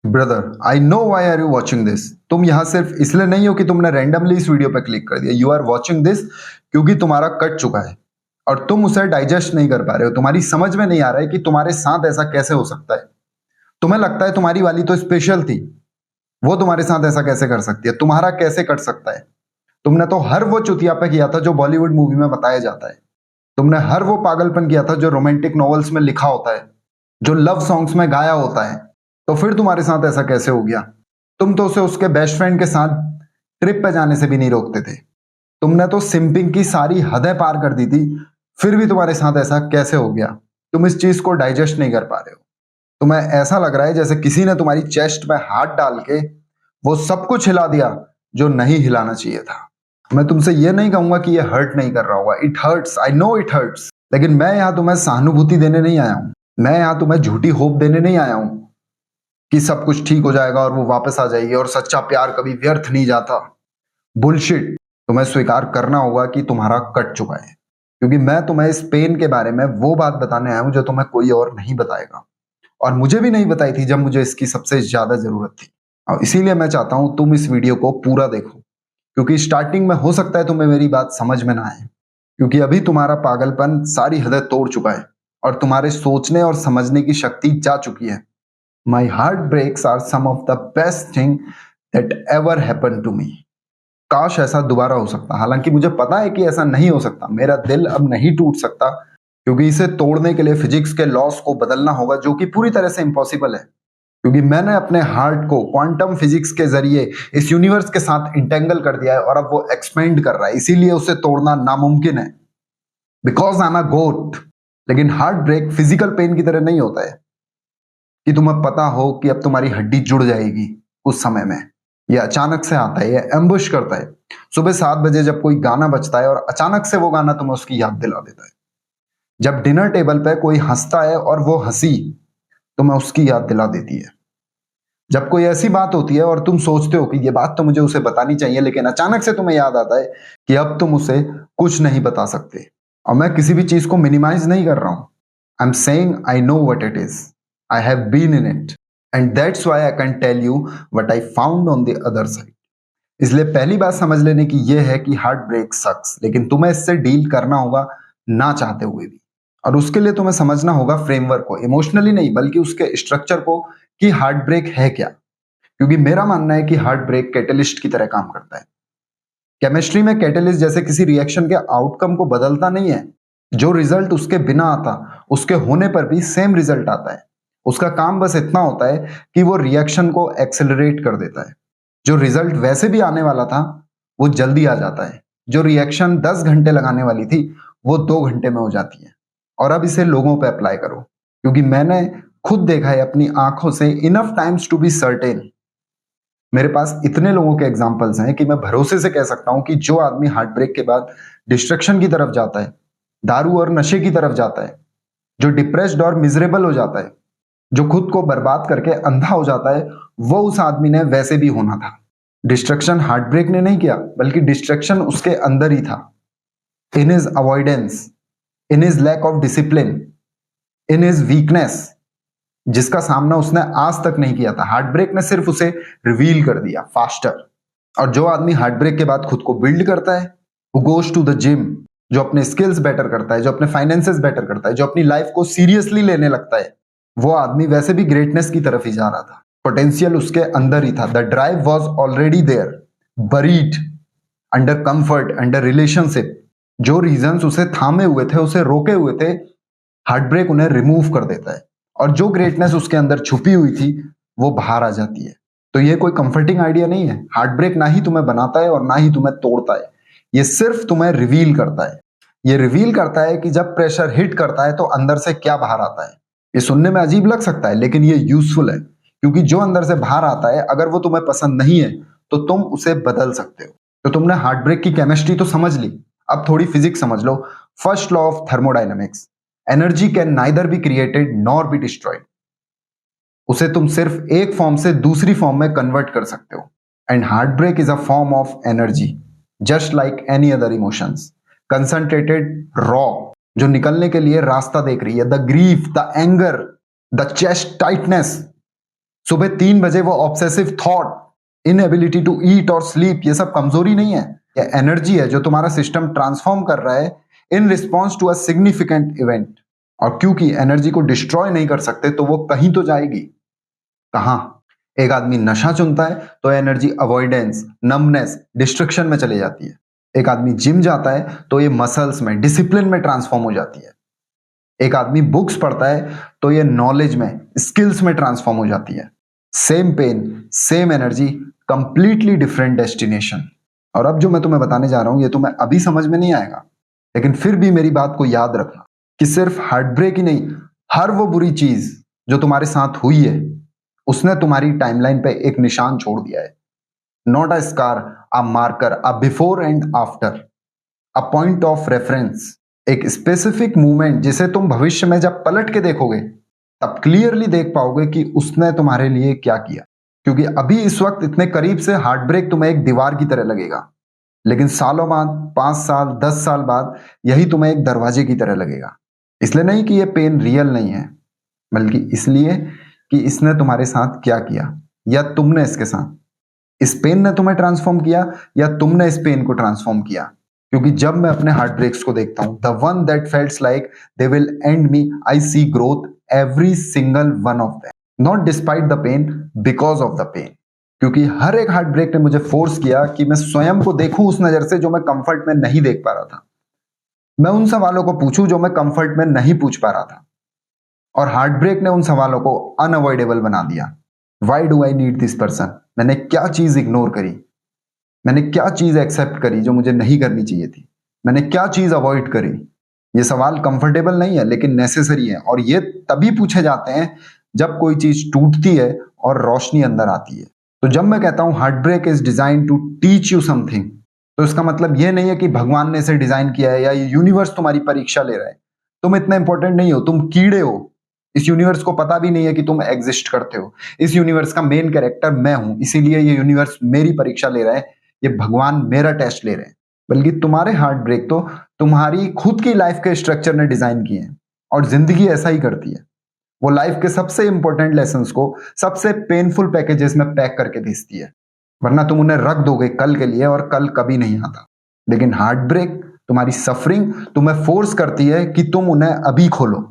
Brother, I know why are you watching this. तुम यहां सिर्फ इसलिए नहीं हो कि तुमने रैंडमली इस वीडियो पे क्लिक कर दिया। यू आर वॉचिंग दिस क्योंकि तुम्हारा कट चुका है और तुम उसे डाइजेस्ट नहीं कर पा रहे हो। तुम्हारी समझ में नहीं आ रहा है कि तुम्हारे साथ ऐसा कैसे हो सकता है। तुम्हें लगता है तुम्हारी वाली तो स्पेशल थी, वो तुम्हारे साथ ऐसा कैसे कर सकती है, तुम्हारा कैसे कट सकता है। तुमने तो हर वो चुतिया पे किया था जो बॉलीवुड मूवी में बताया जाता है। तुमने हर वो पागलपन किया था जो रोमांटिक नॉवेल्स में लिखा होता है, जो लव सॉन्ग्स में गाया होता है। तो फिर तुम्हारे साथ ऐसा कैसे हो गया? तुम तो उसे उसके बेस्ट फ्रेंड के साथ ट्रिप पे जाने से भी नहीं रोकते थे। तुमने तो सिंपिंग की सारी हदें पार कर दी थी, फिर भी तुम्हारे साथ ऐसा कैसे हो गया? तुम इस चीज को डाइजेस्ट नहीं कर पा रहे हो। तुम्हें ऐसा लग रहा है जैसे किसी ने तुम्हारी चेस्ट में हाथ डाल के वो सब कुछ हिला दिया जो नहीं हिलाना चाहिए था। मैं तुमसे ये नहीं कहूंगा कि ये हर्ट नहीं कर रहा होगा। It hurts, I know it hurts. लेकिन मैं यहां तुम्हें सहानुभूति देने नहीं आया हूं। मैं यहां तुम्हें झूठी होप देने नहीं आया हूं कि सब कुछ ठीक हो जाएगा और वो वापस आ जाएगी और सच्चा प्यार कभी व्यर्थ नहीं जाता। बुलशिट। तुम्हें स्वीकार करना होगा कि तुम्हारा कट चुका है, क्योंकि मैं तुम्हें इस पेन के बारे में वो बात बताने आया हूं जो तुम्हें कोई और नहीं बताएगा, और मुझे भी नहीं बताई थी जब मुझे इसकी सबसे ज्यादा जरूरत थी। और इसीलिए मैं चाहता हूं तुम इस वीडियो को पूरा देखो, क्योंकि स्टार्टिंग में हो सकता है तुम्हें मेरी बात समझ में ना आए, क्योंकि अभी तुम्हारा पागलपन सारी हदें तोड़ चुका है और तुम्हारे सोचने और समझने की शक्ति जा चुकी है। My heartbreaks are some of the best thing that ever happen to me. काश ऐसा दोबारा हो सकता। हालांकि मुझे पता है कि ऐसा नहीं हो सकता। मेरा दिल अब नहीं टूट सकता, क्योंकि इसे तोड़ने के लिए फिजिक्स के लॉस को बदलना होगा, जो कि पूरी तरह से इम्पॉसिबल है। क्योंकि मैंने अपने हार्ट को क्वांटम फिजिक्स के जरिए इस यूनिवर्स के साथ इंटेंगल कर दिया है और अब वो एक्सपेंड कर रहा है, इसीलिए उसे तोड़ना नामुमकिन है। बिकॉज आई एम अ गोट। लेकिन हार्ट ब्रेक फिजिकल पेन की तरह नहीं होता है कि तुम्हें पता हो कि अब तुम्हारी हड्डी जुड़ जाएगी कुछ समय में। यह अचानक से आता है, यह एम्बुश करता है। सुबह 7 बजे जब कोई गाना बजता है और अचानक से वो गाना तुम्हें उसकी याद दिला देता है। जब डिनर टेबल पे कोई हंसता है और वो हंसी तुम्हें उसकी याद दिला देती है। जब कोई ऐसी बात होती है और तुम सोचते हो कि ये बात तो मुझे उसे बतानी चाहिए, लेकिन अचानक से तुम्हें याद आता है कि अब तुम उसे कुछ नहीं बता सकते। और मैं किसी भी चीज को मिनिमाइज नहीं कर रहा हूं। I am saying I know what it is. I have been in it and that's why I can tell you what I found on the other side. इसलिए पहली बात समझ लेने की यह है कि हार्ट ब्रेक सक्स, लेकिन तुम्हें इससे डील करना होगा ना चाहते हुए भी। और उसके लिए तुम्हें समझना होगा फ्रेमवर्क को, इमोशनली नहीं बल्कि उसके स्ट्रक्चर को, कि हार्ट ब्रेक है क्या। क्योंकि मेरा मानना है कि हार्ट ब्रेक कैटलिस्ट की तरह काम करता है। केमिस्ट्री में कैटलिस्ट जैसे किसी रिएक्शन के आउटकम को बदलता नहीं है। जो रिजल्ट उसके बिना आता, उसके होने पर भी सेम रिजल्ट आता है। उसका काम बस इतना होता है कि वो रिएक्शन को एक्सेलरेट कर देता है। जो रिजल्ट वैसे भी आने वाला था वो जल्दी आ जाता है। जो रिएक्शन 10 घंटे लगाने वाली थी वो 2 घंटे में हो जाती है। और अब इसे लोगों पे अप्लाई करो, क्योंकि मैंने खुद देखा है अपनी आंखों से, enough times to be certain. मेरे पास इतने लोगों के एग्जाम्पल्स हैं कि मैं भरोसे से कह सकता हूं कि जो आदमी हार्ट ब्रेक के बाद डिस्ट्रक्शन की तरफ जाता है, दारू और नशे की तरफ जाता है, जो डिप्रेस्ड और मिजरेबल हो जाता है, जो खुद को बर्बाद करके अंधा हो जाता है, वो उस आदमी ने वैसे भी होना था। डिस्ट्रक्शन हार्ट ब्रेक ने नहीं किया, बल्कि डिस्ट्रक्शन उसके अंदर ही था। In his avoidance, in his lack of discipline, in his weakness, जिसका सामना उसने आज तक नहीं किया था। हार्ट ब्रेक ने सिर्फ उसे रिवील कर दिया फास्टर। और जो आदमी हार्ट ब्रेक के बाद खुद को बिल्ड करता है, वो गोज टू द जिम, जो अपने स्किल्स बेटर करता है, जो अपने फाइनेंसेस बेटर करता है, जो अपनी लाइफ को सीरियसली लेने लगता है, वो आदमी वैसे भी ग्रेटनेस की तरफ ही जा रहा था। पोटेंशियल उसके अंदर ही था। The drive was already there, buried under comfort, under relationship. जो रीजंस उसे थामे हुए थे, उसे रोके हुए थे, हार्ट ब्रेक उन्हें रिमूव कर देता है। और जो ग्रेटनेस उसके अंदर छुपी हुई थी वो बाहर आ जाती है। तो ये कोई कंफर्टिंग आइडिया नहीं है। हार्ट ब्रेक ना ही तुम्हें बनाता है और ना ही तुम्हें तोड़ता है, ये सिर्फ तुम्हें रिवील करता है। ये रिवील करता है कि जब प्रेशर हिट करता है तो अंदर से क्या बाहर आता है। ये सुनने में अजीब लग सकता है, लेकिन ये यूजफुल है, क्योंकि जो अंदर से बाहर आता है अगर वो तुम्हें पसंद नहीं है तो तुम उसे बदल सकते हो। तो तुमने हार्ट ब्रेक की केमिस्ट्री तो समझ ली, अब थोड़ी फिजिक्स समझ लो। First law of thermodynamics, energy can neither be created nor be destroyed. उसे तुम सिर्फ एक फॉर्म से दूसरी फॉर्म में कन्वर्ट कर सकते हो। And heartbreak is a form of energy, just like any other emotions, concentrated, raw, जो निकलने के लिए रास्ता देख रही है। The grief, the anger, the chest tightness, सुबह 3 बजे वो obsessive thought, inability to eat और स्लीप, ये सब कमजोरी नहीं है, ये एनर्जी है जो तुम्हारा सिस्टम ट्रांसफॉर्म कर रहा है in response to a significant event. और क्योंकि एनर्जी को डिस्ट्रॉय नहीं कर सकते तो वो कहीं तो जाएगी। कहां? एक आदमी नशा चुनता है तो एनर्जी अवॉइडेंस, नमनेस, डिस्ट्रक्शन में चली जाती है। एक आदमी जिम जाता है तो ये मसल्स में, डिसिप्लिन में ट्रांसफॉर्म हो जाती है। एक आदमी बुक्स पढ़ता है तो ये नॉलेज में, स्किल्स में ट्रांसफॉर्म हो जाती है। Same pain, same energy, completely different destination. और अब जो मैं तुम्हें बताने जा रहा हूं ये तुम्हें अभी समझ में नहीं आएगा, लेकिन फिर भी मेरी बात को याद रखना कि सिर्फ हार्ट ब्रेक ही नहीं, हर वो बुरी चीज जो तुम्हारे साथ हुई है उसने तुम्हारी टाइमलाइन पे एक निशान छोड़ दिया है। Not a scar, a marker, a before and after, a point of reference, एक स्पेसिफिक मूवमेंट जिसे तुम भविष्य में जब पलट के देखोगे तब क्लियरली देख पाओगे कि उसने तुम्हारे लिए क्या किया। क्योंकि अभी इस वक्त इतने करीब से हार्ट ब्रेक तुम्हें एक दीवार की तरह लगेगा, लेकिन सालों बाद, 5 साल, 10 साल बाद यही तुम्हें एक दरवाजे की तरह लगेगा। इसलिए नहीं कि यह पेन रियल नहीं है, बल्कि इसलिए कि इसने तुम्हारे साथ क्या किया या तुमने इसके साथ। इस पेन ने तुम्हें ट्रांसफॉर्म किया या तुमने इस पेन को ट्रांसफॉर्म किया। क्योंकि जब मैं अपने हार्ट ब्रेक्स को देखता हूं, the one that feels like they will end me, I see growth every single one of them, not despite the pain, because of the pain. क्योंकि हर एक हार्ट ब्रेक ने मुझे फोर्स किया कि मैं स्वयं को देखूं उस नजर से जो मैं कंफर्ट में नहीं देख पा रहा था। मैं उन सवालों को पूछूं जो मैं कंफर्ट में नहीं पूछ पा रहा था। और हार्ट ब्रेक ने उन सवालों को अनअवॉइडेबल बना दिया। Why do I need this person? मैंने क्या चीज इग्नोर करी? मैंने क्या चीज एक्सेप्ट करी जो मुझे नहीं करनी चाहिए थी? मैंने क्या चीज अवॉइड करी? ये सवाल कंफर्टेबल नहीं है लेकिन नेसेसरी है, और ये तभी पूछे जाते हैं जब कोई चीज टूटती है और रोशनी अंदर आती है। तो जब मैं कहता हूं heartbreak is design to teach you something, तो इसका मतलब यह नहीं है कि भगवान ने इसे डिजाइन किया है या ये यूनिवर्स तुम्हारी परीक्षा ले रहा है। तुम इतने इंपॉर्टेंट नहीं हो, तुम कीड़े हो। इस यूनिवर्स को पता भी नहीं है कि तुम एग्जिस्ट करते हो। इस यूनिवर्स का मेन कैरेक्टर मैं हूं, इसीलिए ये यूनिवर्स मेरी परीक्षा ले रहा है, ये भगवान मेरा टेस्ट ले रहे हैं। बल्कि तुम्हारे हार्ट ब्रेक तो तुम्हारी खुद की लाइफ के स्ट्रक्चर ने डिजाइन किए हैं, और जिंदगी ऐसा ही करती है। वो लाइफ के सबसे इंपॉर्टेंट लेसन्स को सबसे पेनफुल पैकेजेस में पैक करके भेजती है, वरना तुम उन्हें रख दोगे कल के लिए और कल कभी नहीं आता। लेकिन हार्ट ब्रेक, तुम्हारी सफरिंग तुम्हें फोर्स करती है कि तुम उन्हें अभी खोलो।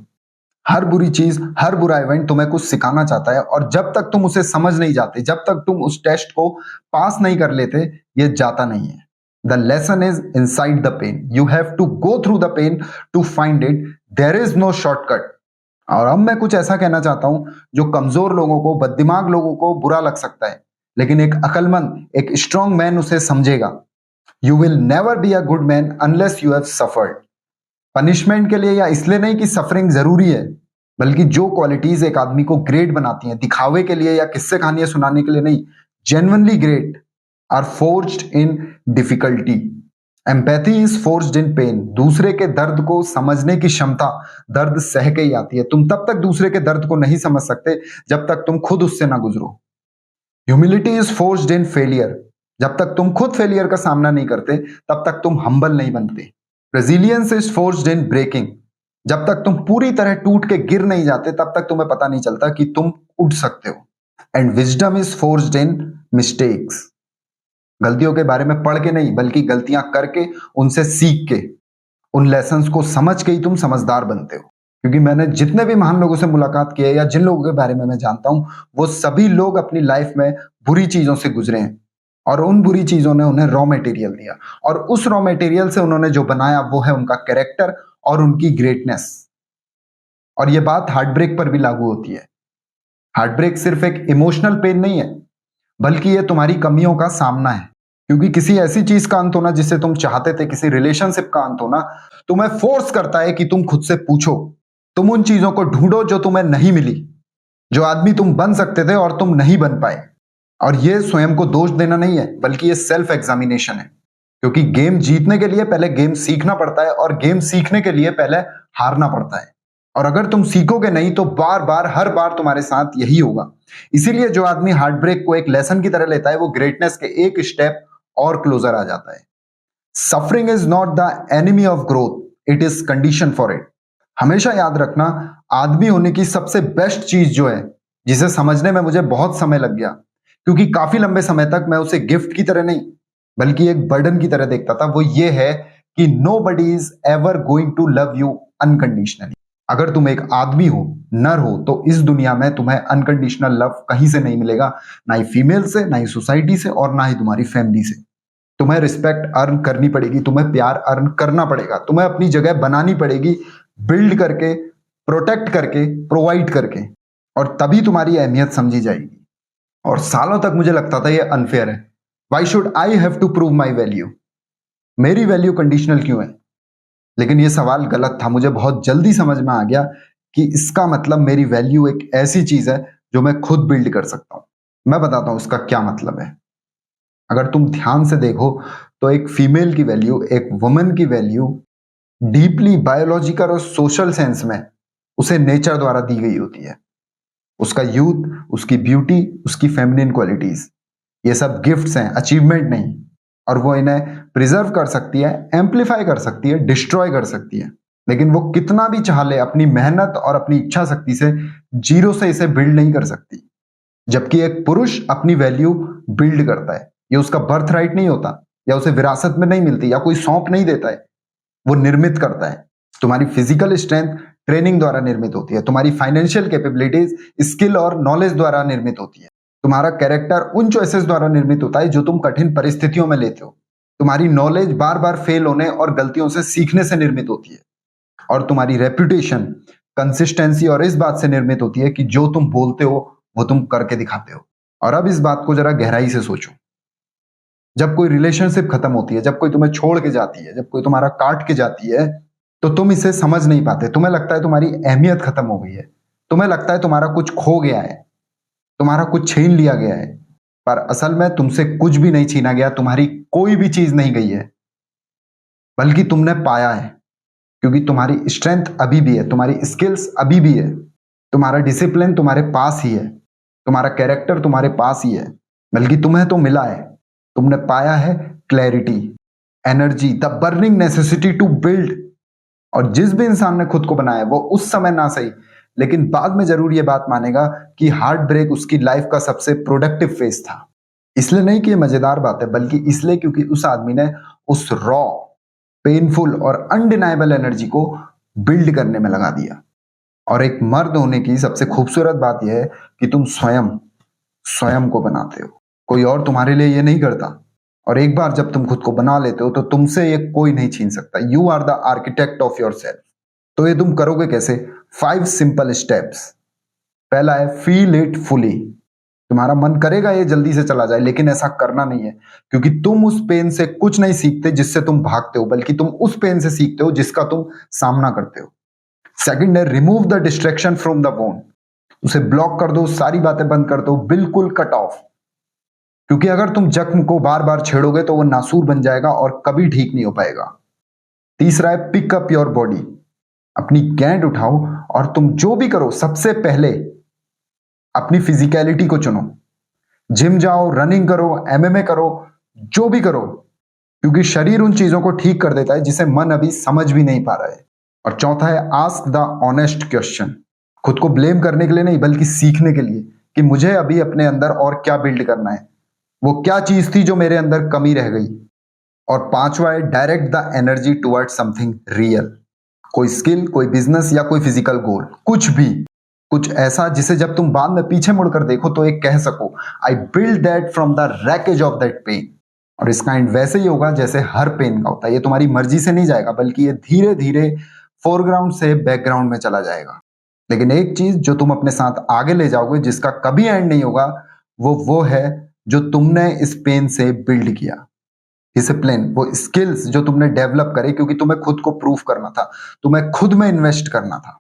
हर बुरी चीज, हर बुरा इवेंट तुम्हें कुछ सिखाना चाहता है, और जब तक तुम उसे समझ नहीं जाते, जब तक तुम उस टेस्ट को पास नहीं कर लेते, ये जाता नहीं है। The lesson is inside the pain, you have to go through the pain to find it, there is no shortcut. और अब मैं कुछ ऐसा कहना चाहता हूं जो कमजोर लोगों को, बददिमाग लोगों को बुरा लग सकता है, लेकिन एक अकलमंद, एक स्ट्रॉन्ग मैन उसे समझेगा। You will never be a good man unless you have suffered. Punishment के लिए या इसलिए नहीं कि सफरिंग जरूरी है, बल्कि जो क्वालिटीज एक आदमी को ग्रेट बनाती हैं, दिखावे के लिए या किस्से कहानियां सुनाने के लिए नहीं, genuinely great, are forged in difficulty. Empathy is forged in pain. दूसरे के दर्द को समझने की क्षमता दर्द सह के ही आती है। तुम तब तक दूसरे के दर्द को नहीं समझ सकते जब तक तुम खुद उससे ना गुजरो। Humility is forged in failure. जब तक तुम खुद फेलियर का सामना नहीं करते तब तक तुम हम्बल नहीं बनते। Resilience is forged in breaking. जब तक तुम पूरी तरह टूट के गिर नहीं जाते तब तक तुम्हें पता नहीं चलता कि तुम उठ सकते हो। And wisdom is forged in mistakes. गलतियों के बारे में पढ़ के नहीं, बल्कि गलतियां करके, उनसे सीख के, उन लेसन्स को समझ के ही तुम समझदार बनते हो। क्योंकि मैंने जितने भी महान लोगों से मुलाकात की है या जिन लोगों के बारे में मैं जानता हूं, वो सभी लोग अपनी लाइफ में बुरी चीजों से गुजरे हैं, और उन बुरी चीजों ने उन्हें रॉ मटेरियल दिया, और उस रॉ मटेरियल से उन्होंने जो बनाया वो है उनका कैरेक्टर और उनकी ग्रेटनेस। और ये बात हार्ट ब्रेक पर भी लागू होती है। हार्ट ब्रेक सिर्फ एक इमोशनल पेन नहीं है, बल्कि ये तुम्हारी कमियों का सामना है। क्योंकि किसी ऐसी चीज का अंत होना जिसे तुम चाहते थे, किसी रिलेशनशिप का अंत होना, तुम्हें फोर्स करता है कि तुम खुद से पूछो, तुम उन चीजों को ढूंढो जो तुम्हें नहीं मिली, जो आदमी तुम बन सकते थे और तुम नहीं बन पाए। और ये स्वयं को दोष देना नहीं है, बल्कि ये सेल्फ एग्जामिनेशन है। क्योंकि गेम जीतने के लिए पहले गेम सीखना पड़ता है, और गेम सीखने के लिए पहले हारना पड़ता है। और अगर तुम सीखोगे नहीं तो बार बार, हर बार तुम्हारे साथ यही होगा। इसीलिए जो आदमी हार्ट ब्रेक को एक लेसन की तरह लेता है, वो ग्रेटनेस के एक स्टेप और क्लोजर आ जाता है। Suffering is not the enemy of growth, it is condition for it. हमेशा याद रखना, आदमी होने की सबसे बेस्ट चीज जो है जिसे समझने में मुझे बहुत समय लग गया, क्योंकि काफी लंबे समय तक मैं उसे गिफ्ट की तरह नहीं बल्कि एक बर्डन की तरह देखता था। वो ये है कि nobody is ever going to love you unconditionally. अगर तुम एक आदमी हो, नर हो, तो इस दुनिया में तुम्हें अनकंडीशनल लव कहीं से नहीं मिलेगा, ना ही फीमेल से, ना ही सोसाइटी से, और ना ही तुम्हारी फैमिली से। तुम्हें रिस्पेक्ट अर्न करनी पड़ेगी, तुम्हें प्यार अर्न करना पड़ेगा, तुम्हें अपनी जगह बनानी पड़ेगी, बिल्ड करके, प्रोटेक्ट करके, प्रोवाइड करके, और तभी तुम्हारी अहमियत समझी जाएगी। और सालों तक मुझे लगता था ये अनफेयर है। Why should I have to prove my value? मेरी वैल्यू कंडीशनल क्यों है? लेकिन ये सवाल गलत था। मुझे बहुत जल्दी समझ में आ गया कि इसका मतलब मेरी वैल्यू एक ऐसी चीज है जो मैं खुद बिल्ड कर सकता हूं। मैं बताता हूं उसका क्या मतलब है। अगर तुम ध्यान से देखो तो एक फीमेल की वैल्यू, एक वुमन की वैल्यू डीपली बायोलॉजिकल और सोशल सेंस में उसे नेचर द्वारा दी गई होती है। उसका यूथ, उसकी ब्यूटी, उसकी फेमिनिन क्वालिटीज, ये सब गिफ्ट्स हैं, अचीवमेंट नहीं। और वो इन्हें प्रिजर्व कर सकती है, एम्पलीफाई कर सकती है, डिस्ट्रॉय कर सकती है, लेकिन वो कितना भी चाह ले अपनी मेहनत और अपनी इच्छा शक्ति से जीरो से इसे बिल्ड नहीं कर सकती। जबकि एक पुरुष अपनी वैल्यू बिल्ड करता है। ये उसका बर्थ राइट नहीं होता, या उसे विरासत में नहीं मिलती, या कोई सौंप नहीं देता है, वो निर्मित करता है। तुम्हारी फिजिकल स्ट्रेंथ ट्रेनिंग द्वारा निर्मित होती है, तुम्हारी फाइनेंशियल कैपेबिलिटीज स्किल और नॉलेज द्वारा निर्मित होती है, तुम्हारा कैरेक्टर उन चॉइसेस द्वारा निर्मित होता है जो तुम कठिन परिस्थितियों में लेते हो, तुम्हारी नॉलेज बार बार फेल होने और गलतियों से सीखने से निर्मित होती है, और तुम्हारी रेपुटेशन कंसिस्टेंसी और इस बात से निर्मित होती है कि जो तुम बोलते हो वो तुम करके दिखाते हो। और अब इस बात को जरा गहराई से सोचो। जब कोई रिलेशनशिप खत्म होती है, जब कोई तुम्हें छोड़ के जाती है, जब कोई तुम्हारा काट के जाती है, तो तुम इसे समझ नहीं पाते। तुम्हें लगता है तुम्हारी अहमियत खत्म हो गई है, तुम्हें लगता है तुम्हारा कुछ खो गया है, तुम्हारा कुछ छीन लिया गया है। पर असल में तुमसे कुछ भी नहीं छीना गया, तुम्हारी कोई भी चीज नहीं गई है, बल्कि तुमने पाया है। क्योंकि तुम्हारी स्ट्रेंथ अभी भी है, तुम्हारी स्किल्स अभी भी है, तुम्हारा डिसिप्लिन तुम्हारे पास ही है, तुम्हारा कैरेक्टर तुम्हारे पास ही है, बल्कि तुम्हें तो मिला है। तुमने पाया है clarity, energy, the burning necessity to build. और जिस भी इंसान ने खुद को बनाया वो उस समय ना सही, लेकिन बाद में जरूर ये बात मानेगा कि हार्ट ब्रेक उसकी लाइफ का सबसे प्रोडक्टिव फेज था। इसलिए नहीं कि ये मजेदार बात है, बल्कि इसलिए क्योंकि उस आदमी ने उस रॉ, पेनफुल और अनडिनाइबल एनर्जी को बिल्ड करने में लगा दिया। और एक मर्द होने की सबसे खूबसूरत बात यह है कि तुम स्वयं स्वयं को बनाते हो, कोई और तुम्हारे लिए ये नहीं करता। और एक बार जब तुम खुद को बना लेते हो तो तुमसे ये कोई नहीं छीन सकता। You are the architect of yourself. तो ये तुम करोगे कैसे? 5 सिंपल स्टेप्स। पहला है फील इट फुली। तुम्हारा मन करेगा ये जल्दी से चला जाए, लेकिन ऐसा करना नहीं है, क्योंकि तुम उस पेन से कुछ नहीं सीखते जिससे तुम भागते हो, बल्कि तुम उस पेन से सीखते हो जिसका तुम सामना करते हो। सेकंड है remove the distraction from the वोन। उसे ब्लॉक कर दो, सारी बातें बंद कर दो, बिल्कुल कट ऑफ। क्योंकि अगर तुम जख्म को बार बार छेड़ोगे तो वो नासूर बन जाएगा और कभी ठीक नहीं हो पाएगा। तीसरा है पिक अप योर बॉडी। अपनी गेंद उठाओ और तुम जो भी करो सबसे पहले अपनी फिजिकलिटी को चुनो। जिम जाओ, रनिंग करो, एमएमए करो, जो भी करो, क्योंकि शरीर उन चीजों को ठीक कर देता है जिसे मन अभी समझ भी नहीं पा रहा है। और चौथा है आस्क द ऑनेस्ट क्वेश्चन। खुद को ब्लेम करने के लिए नहीं, बल्कि सीखने के लिए कि मुझे अभी अपने अंदर और क्या बिल्ड करना है, वो क्या चीज थी जो मेरे अंदर कमी रह गई। और पांचवा है direct the energy toward something real. कोई स्किल, कोई बिजनेस या कोई फिजिकल गोल, कुछ भी, कुछ ऐसा जिसे जब तुम बाद में पीछे मुड़कर देखो तो एक कह सको I build that from the wreckage of that pain. और इसका एंड वैसे ही होगा जैसे हर पेन का होता है। ये तुम्हारी मर्जी से नहीं जाएगा, बल्कि ये धीरे धीरे फोरग्राउंड से बैकग्राउंड में चला जाएगा। लेकिन एक चीज जो तुम अपने साथ आगे ले जाओगे, जिसका कभी एंड नहीं होगा, वो है जो तुमने इस पेन से बिल्ड किया। डिसिप्लिन, वो स्किल्स जो तुमने डेवलप करे, क्योंकि तुम्हें खुद को प्रूफ करना था, तुम्हें खुद में इन्वेस्ट करना था।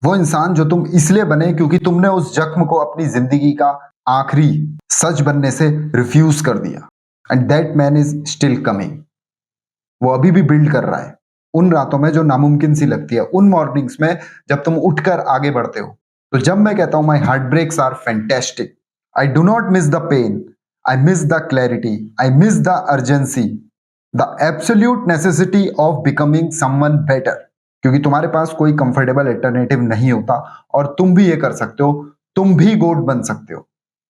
वो इंसान जो तुम इसलिए बने क्योंकि तुमने उस जख्म को अपनी जिंदगी का आखिरी सच बनने से रिफ्यूज कर दिया। And that man is still coming. वो अभी भी बिल्ड कर रहा है, उन रातों में जो नामुमकिन सी लगती है, उन मॉर्निंग्स में जब तुम उठकर आगे बढ़ते हो। तो जब मैं कहता हूं my heartbreaks are fantastic, I do not miss the pain, I miss the clarity, I miss the urgency, the absolute necessity of becoming someone better। क्योंकि तुम्हारे पास कोई कंफर्टेबल अल्टरनेटिव नहीं होता और तुम भी ये कर सकते हो। तुम भी गोट बन सकते हो।